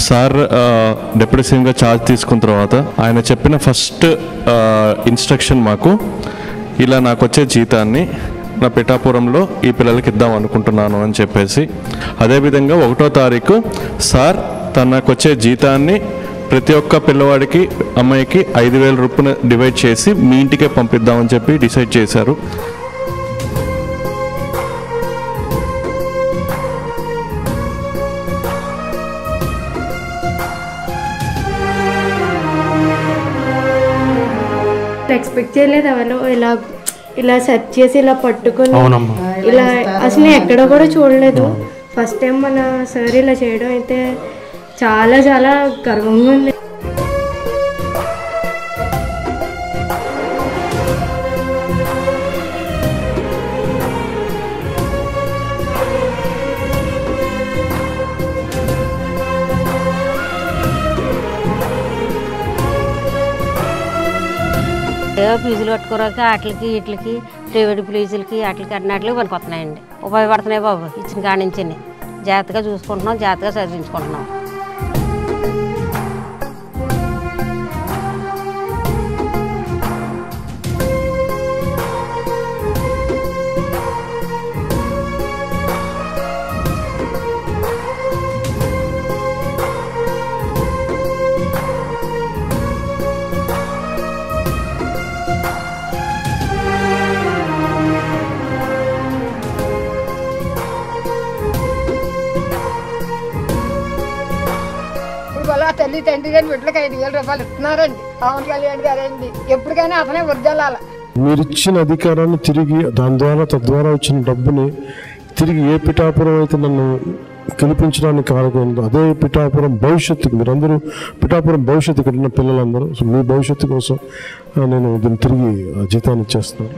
Sir deputy సీఎంగా charge తీసుకున్న తర్వాత ఆయన చెప్పిన ఫస్ట్ ఇన్స్ట్రక్షన్ మాకు, ఇలా నాకు వచ్చే జీతాన్ని నా పిఠాపురంలో ఈ పిల్లలకి ఇద్దాం అనుకుంటున్నాను అని చెప్పేసి, అదేవిధంగా 1వ తారీఖు సార్ తనకు వచ్చే జీతాన్ని ప్రతి ఒక్క పిల్లవాడికి అమ్మాయికి 5,000 రూపాయలు డివైడ్ చేసి మీ ఇంటికే పంపిద్దామని చెప్పి డిసైడ్ చేశారు. ఎక్స్పెక్ట్ చేయలేదు ఎవరు ఇలా సెర్చ్ చేసి ఇలా పట్టుకుని ఇలా అసలు ఎక్కడ కూడా చూడలేదు. ఫస్ట్ టైం మన సార్ ఇలా చేయడం అయితే చాలా చాలా గర్వంగా ఉంది. ఫీజులు కట్టుకోరాక వాటికి వీటికి ప్రైవేట్ ఫీజులకి వాటికి అన్నిటికి పనికొస్తున్నాయండి. ఉపయోగపడుతున్నాయి బాబు. ఇచ్చిన కాడి నుంచి జాగ్రత్తగా చూసుకుంటున్నాం, జాగ్రత్తగా చదివించుకుంటున్నాం. తల్లి తండ్రి గారి బిడ్డలకు 5,000 రూపాయలు ఇస్తున్నారండి పవన్ కళ్యాణ్ గారండి. ఎప్పటికైనా అతనే వద్దలాల. మీరు ఇచ్చిన అధికారాన్ని తిరిగి తద్వారా వచ్చిన డబ్బుని తిరిగి ఏ పిఠాపురం అయితే నన్ను గెలిపించడానికి కారణమైందో అదే పిఠాపురం భవిష్యత్తుకు, మీరందరూ పిఠాపురం భవిష్యత్తు ఇక్కడ ఉన్న పిల్లలందరూ మీ భవిష్యత్తు కోసం నేను దీన్ని తిరిగి జీతాన్ని ఇచ్చేస్తున్నాను.